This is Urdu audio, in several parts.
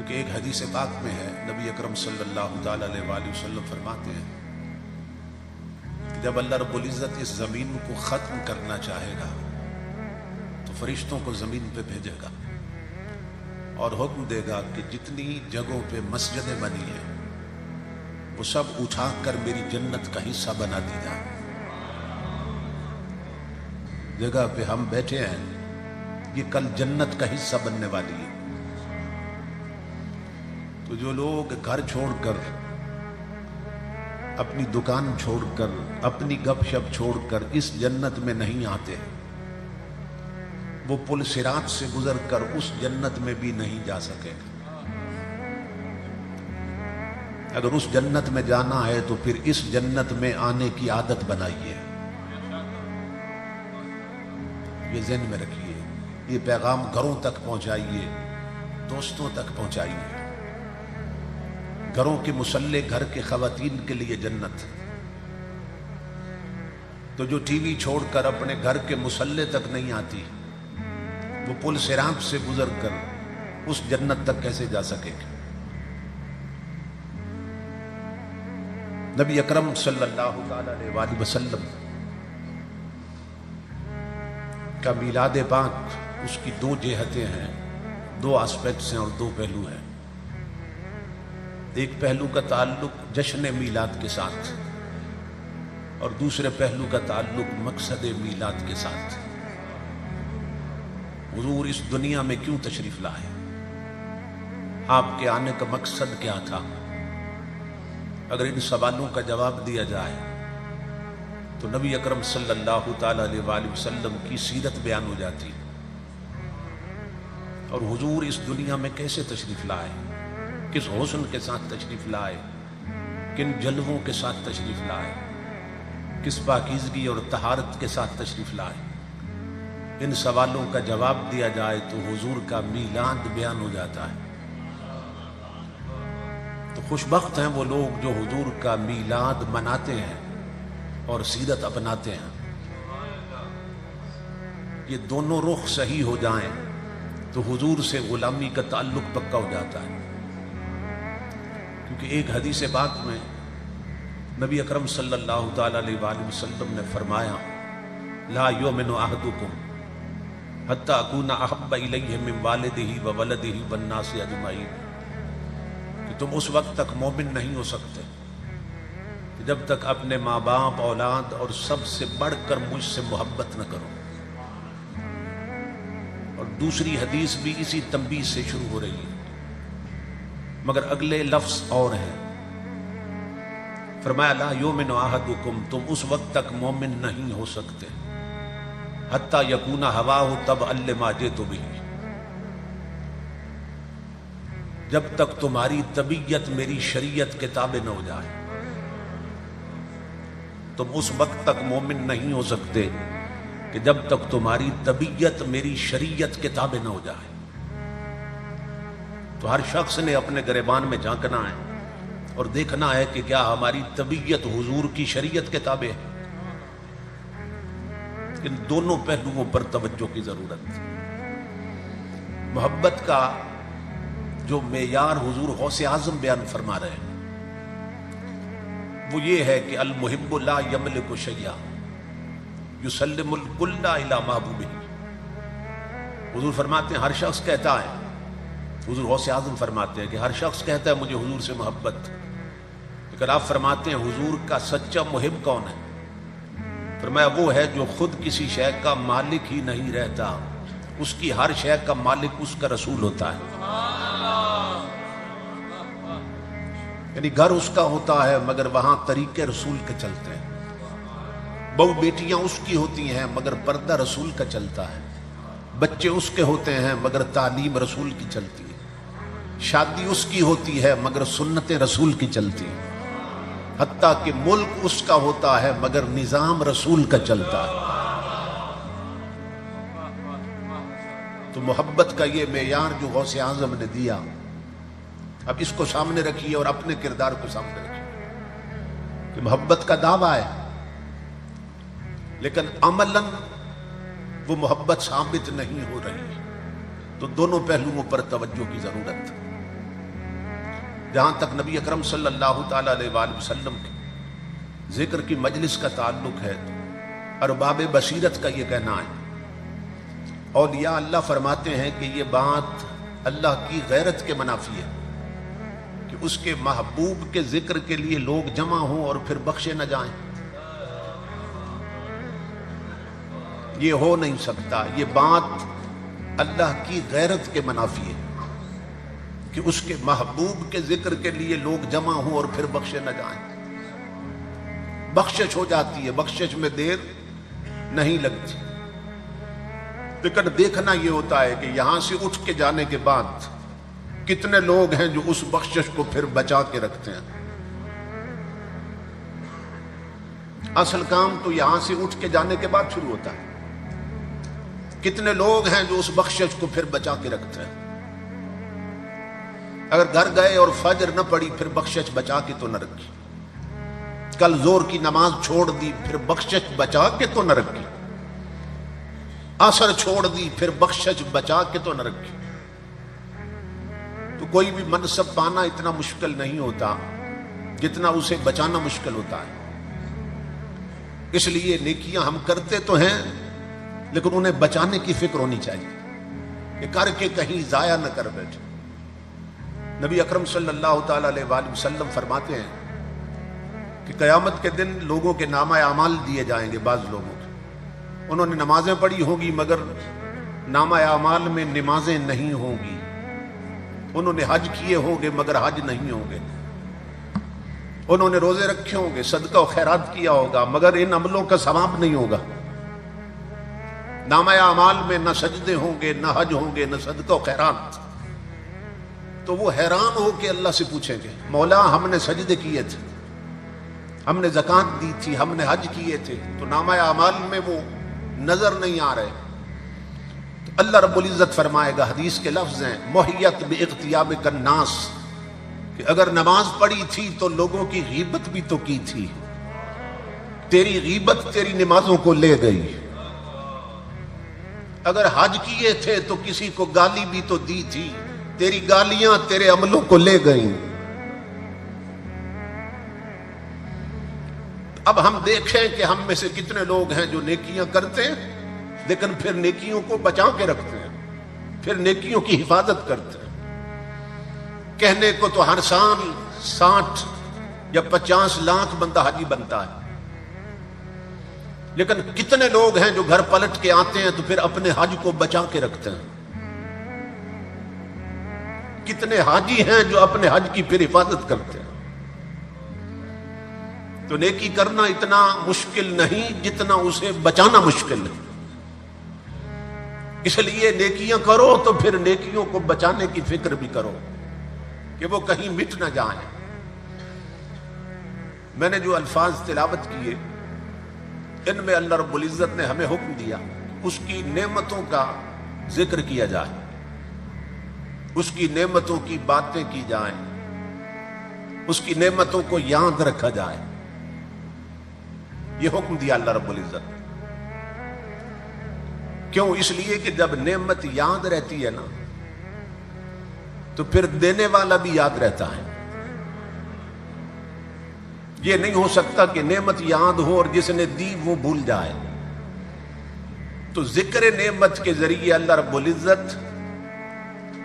کیونکہ ایک حدیث پاک میں ہے، نبی اکرم صلی اللہ تعالی علیہ وآلہ وسلم فرماتے ہیں کہ جب اللہ رب العزت اس زمین کو ختم کرنا چاہے گا تو فرشتوں کو زمین پہ بھیجے گا اور حکم دے گا کہ جتنی جگہوں پہ مسجدیں بنی ہیں وہ سب اٹھا کر میری جنت کا حصہ بنا دی جائے۔ جگہ پہ ہم بیٹھے ہیں یہ کل جنت کا حصہ بننے والی ہے۔ تو جو لوگ گھر چھوڑ کر، اپنی دکان چھوڑ کر، اپنی گپ شپ چھوڑ کر اس جنت میں نہیں آتے، وہ پل صراط سے گزر کر اس جنت میں بھی نہیں جا سکے گا۔ اگر اس جنت میں جانا ہے تو پھر اس جنت میں آنے کی عادت بنائیے، یہ ذہن میں رکھیے۔ یہ پیغام گھروں تک پہنچائیے، دوستوں تک پہنچائیے۔ گھروں کے مصلح گھر کے خواتین کے لیے جنت، تو جو ٹی وی چھوڑ کر اپنے گھر کے مصلح تک نہیں آتی، وہ پل صراط سے گزر کر اس جنت تک کیسے جا سکے گا؟ نبی اکرم صلی اللہ علیہ وآلہ وسلم کا میلاد پاک، اس کی دو جہتیں ہیں، دو آسپیکٹس ہیں اور دو پہلو ہیں۔ ایک پہلو کا تعلق جشن میلاد کے ساتھ اور دوسرے پہلو کا تعلق مقصد میلاد کے ساتھ۔ حضور اس دنیا میں کیوں تشریف لائے؟ آپ کے آنے کا مقصد کیا تھا؟ اگر ان سوالوں کا جواب دیا جائے تو نبی اکرم صلی اللہ تعالی علیہ وآلہ وسلم کی سیرت بیان ہو جاتی، اور حضور اس دنیا میں کیسے تشریف لائے، کس حسن کے ساتھ تشریف لائے، کن جلووں کے ساتھ تشریف لائے، کس پاکیزگی اور طہارت کے ساتھ تشریف لائے۔ ان سوالوں کا جواب دیا جائے تو حضور کا میلاد بیان ہو جاتا ہے۔ تو خوش بخت ہیں وہ لوگ جو حضور کا میلاد مناتے ہیں اور سیرت اپناتے ہیں۔ یہ دونوں رخ صحیح ہو جائیں تو حضور سے غلامی کا تعلق پکا ہو جاتا ہے۔ کیونکہ ایک حدیث پاک میں نبی اکرم صلی اللہ تعالی علیہ وآلہ وسلم نے فرمایا، لا یؤمن احدکم حتی اکون احب الیہ من والدہ وولدہ والناس اجمعین، کہ تم اس وقت تک مومن نہیں ہو سکتے کہ جب تک اپنے ماں باپ، اولاد اور سب سے بڑھ کر مجھ سے محبت نہ کرو۔ اور دوسری حدیث بھی اسی تنبیہ سے شروع ہو رہی ہے، مگر اگلے لفظ اور ہیں۔ فرمایا لا یؤمن احدکم، تم اس وقت تک مومن نہیں ہو سکتے حتی یکون ہواہ تبعا لما جئت بہ، جب تک تمہاری طبیعت میری شریعت کے تابع نہ ہو جائے۔ تم اس وقت تک مومن نہیں ہو سکتے کہ جب تک تمہاری طبیعت میری شریعت کے تابع نہ ہو جائے۔ تو ہر شخص نے اپنے گریبان میں جھانکنا ہے اور دیکھنا ہے کہ کیا ہماری طبیعت حضور کی شریعت کے تابع ہے۔ ان دونوں پہلوؤں پر توجہ کی ضرورت ہے۔ محبت کا جو معیار حضور غوث اعظم بیان فرما رہے ہیں وہ یہ ہے کہ المحب لا یملک شیئا یسلم الکل الی محبوبہ۔ حضور فرماتے ہیں ہر شخص کہتا ہے، حضور غوث اعظم فرماتے ہیں کہ ہر شخص کہتا ہے مجھے حضور سے محبت، لیکن آپ فرماتے ہیں حضور کا سچا محب کون ہے؟ فرمایا وہ ہے جو خود کسی شے کا مالک ہی نہیں رہتا، اس کی ہر شے کا مالک اس کا رسول ہوتا ہے۔ یعنی گھر اس کا ہوتا ہے مگر وہاں طریقے رسول کے چلتے ہیں، بہو بیٹیاں اس کی ہوتی ہیں مگر پردہ رسول کا چلتا ہے، بچے اس کے ہوتے ہیں مگر تعلیم رسول کی چلتی ہے، شادی اس کی ہوتی ہے مگر سنت رسول کی چلتی ہے، حتیٰ کہ ملک اس کا ہوتا ہے مگر نظام رسول کا چلتا ہے۔ تو محبت کا یہ معیار جو غوث اعظم نے دیا، اب اس کو سامنے رکھیے اور اپنے کردار کو سامنے رکھیے کہ محبت کا دعویٰ ہے لیکن عملاً وہ محبت ثابت نہیں ہو رہی، تو دونوں پہلوؤں پر توجہ کی ضرورت ہے۔ جہاں تک نبی اکرم صلی اللہ تعالیٰ علیہ وآلہ وسلم کے ذکر کی مجلس کا تعلق ہے، ارباب بصیرت کا یہ کہنا ہے، اولیاء اللہ فرماتے ہیں کہ یہ بات اللہ کی غیرت کے منافی ہے کہ اس کے محبوب کے ذکر کے لیے لوگ جمع ہوں اور پھر بخشے نہ جائیں۔ یہ ہو نہیں سکتا، یہ بات اللہ کی غیرت کے منافی ہے کہ اس کے محبوب کے ذکر کے لیے لوگ جمع ہوں اور پھر بخشے نہ جائیں۔ بخشش ہو جاتی ہے، بخشش میں دیر نہیں لگتی، لیکن دیکھنا یہ ہوتا ہے کہ یہاں سے اٹھ کے جانے کے بعد کتنے لوگ ہیں جو اس بخشش کو پھر بچا کے رکھتے ہیں۔ اصل کام تو یہاں سے اٹھ کے جانے کے بعد شروع ہوتا ہے۔ کتنے لوگ ہیں جو اس بخشش کو پھر بچا کے رکھتے ہیں؟ اگر گھر گئے اور فجر نہ پڑی پھر بخشش بچا کے تو نہ رکھی، کل زور کی نماز چھوڑ دی پھر بخشش بچا کے تو نہ رکھی، عصر چھوڑ دی پھر بخشش بچا کے تو نہ رکھی۔ تو کوئی بھی منصب پانا اتنا مشکل نہیں ہوتا جتنا اسے بچانا مشکل ہوتا ہے۔ اس لیے نیکیاں ہم کرتے تو ہیں لیکن انہیں بچانے کی فکر ہونی چاہیے کہ کر کے کہیں ضائع نہ کر بیٹھے۔ نبی اکرم صلی اللہ تعالیٰ علیہ وآلہ وسلم فرماتے ہیں کہ قیامت کے دن لوگوں کے نامہ اعمال دیے جائیں گے۔ بعض لوگوں کے انہوں نے نمازیں پڑھی ہوں گی مگر نامہ اعمال میں نمازیں نہیں ہوں گی، انہوں نے حج کیے ہوں گے مگر حج نہیں ہوں گے، انہوں نے روزے رکھے ہوں گے، صدقہ و خیرات کیا ہوگا مگر ان عملوں کا ثواب نہیں ہوگا۔ نامہ اعمال میں نہ سجدے ہوں گے، نہ حج ہوں گے، نہ صدقہ و خیرات۔ تو وہ حیران ہو کے اللہ سے پوچھیں گے، مولا ہم نے سجدے کیے تھے، ہم نے زکوٰۃ دی تھی، ہم نے حج کیے تھے، تو نامہ اعمال میں وہ نظر نہیں آ رہے۔ تو اللہ رب العزت فرمائے گا، حدیث کے لفظ ہیں، محیت باغتیابک الناس، کہ اگر نماز پڑھی تھی تو لوگوں کی غیبت بھی تو کی تھی، تیری غیبت تیری نمازوں کو لے گئی۔ اگر حج کیے تھے تو کسی کو گالی بھی تو دی تھی، تیری گالیاں تیرے عملوں کو لے گئیں۔ اب ہم دیکھیں کہ ہم میں سے کتنے لوگ ہیں جو نیکیاں کرتے ہیں لیکن پھر نیکیوں کو بچا کے رکھتے ہیں، پھر نیکیوں کی حفاظت کرتے ہیں۔ کہنے کو تو ہر سال 60 یا 50 لاکھ بندہ حاجی بنتا ہے، لیکن کتنے لوگ ہیں جو گھر پلٹ کے آتے ہیں تو پھر اپنے حج کو بچا کے رکھتے ہیں؟ کتنے حاجی ہیں جو اپنے حج کی پھر حفاظت کرتے ہیں؟ تو نیکی کرنا اتنا مشکل نہیں جتنا اسے بچانا مشکل ہے۔ اس لیے نیکیاں کرو تو پھر نیکیوں کو بچانے کی فکر بھی کرو کہ وہ کہیں مٹ نہ جائیں۔ میں نے جو الفاظ تلاوت کیے ان میں اللہ رب العزت نے ہمیں حکم دیا اس کی نعمتوں کا ذکر کیا جائے، اس کی نعمتوں کی باتیں کی جائیں، اس کی نعمتوں کو یاد رکھا جائے۔ یہ حکم دیا اللہ رب العزت۔ کیوں؟ اس لیے کہ جب نعمت یاد رہتی ہے نا تو پھر دینے والا بھی یاد رہتا ہے۔ یہ نہیں ہو سکتا کہ نعمت یاد ہو اور جس نے دی وہ بھول جائے۔ تو ذکر نعمت کے ذریعے اللہ رب العزت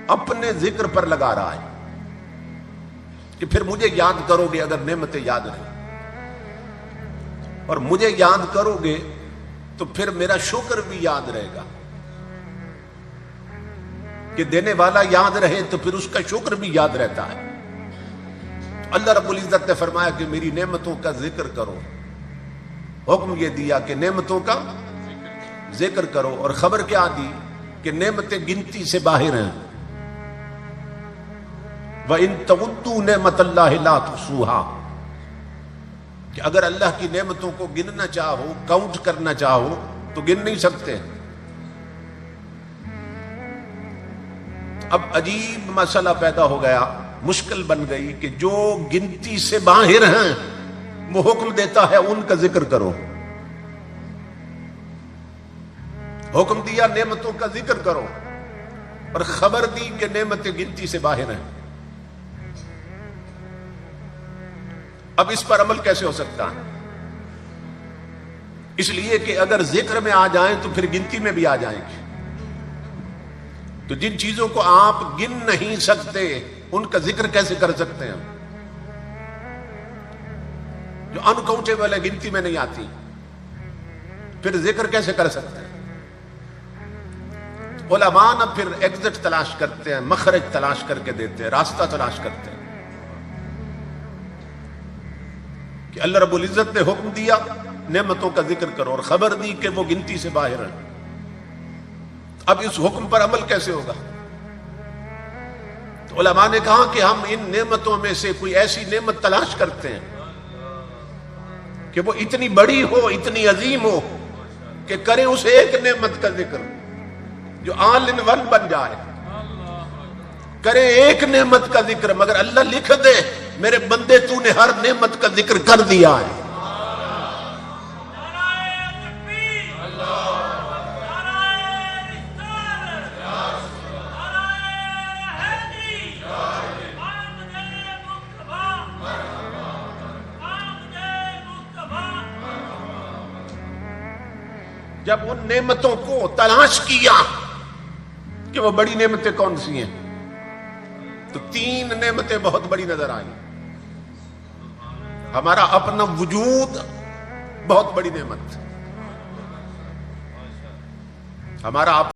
اپنے ذکر پر لگا رہا ہے کہ پھر مجھے یاد کرو گے اگر نعمتیں یاد رہیں، اور مجھے یاد کرو گے تو پھر میرا شکر بھی یاد رہے گا۔ کہ دینے والا یاد رہے تو پھر اس کا شکر بھی یاد رہتا ہے۔ اللہ رب العزت نے فرمایا کہ میری نعمتوں کا ذکر کرو، حکم یہ دیا کہ نعمتوں کا ذکر کرو، اور خبر کیا دی کہ نعمتیں گنتی سے باہر ہیں۔ وَإِن تَعُدُّوا نِعْمَتَ اللَّهِ لَا تُحْصُوهَا، کہ اگر اللہ کی نعمتوں کو گننا چاہو، کاؤنٹ کرنا چاہو تو گن نہیں سکتے۔ اب عجیب مسئلہ پیدا ہو گیا، مشکل بن گئی کہ جو گنتی سے باہر ہیں وہ حکم دیتا ہے ان کا ذکر کرو۔ حکم دیا نعمتوں کا ذکر کرو اور خبر دی کہ نعمتیں گنتی سے باہر ہیں۔ اب اس پر عمل کیسے ہو سکتا ہے؟ اس لیے کہ اگر ذکر میں آ جائیں تو پھر گنتی میں بھی آ جائیں گے. تو جن چیزوں کو آپ گن نہیں سکتے ان کا ذکر کیسے کر سکتے ہیں؟ جو انکاؤنٹیبل ہے، گنتی میں نہیں آتی، پھر ذکر کیسے کر سکتے ہیں؟ علماء نہ پھر ایگزٹ تلاش کرتے ہیں، مخرج تلاش کر کے دیتے ہیں، راستہ تلاش کرتے ہیں کہ اللہ رب العزت نے حکم دیا نعمتوں کا ذکر کرو اور خبر دی کہ وہ گنتی سے باہر ہے. اب اس حکم پر عمل کیسے ہوگا؟ تو علماء نے کہا کہ ہم ان نعمتوں میں سے کوئی ایسی نعمت تلاش کرتے ہیں کہ وہ اتنی بڑی ہو، اتنی عظیم ہو کہ کریں اس ایک نعمت کا ذکر جو آل ان ون بن جائے. کریں ایک نعمت کا ذکر مگر اللہ لکھ دے میرے بندے تو نے ہر نعمت کا ذکر کر دیا ہے. جب ان نعمتوں کو تلاش کیا کہ وہ بڑی نعمتیں کون سی ہیں تو 3 نعمتیں بہت بڑی نظر آئیں. ہمارا اپنا وجود بہت بڑی نعمت، ہمارا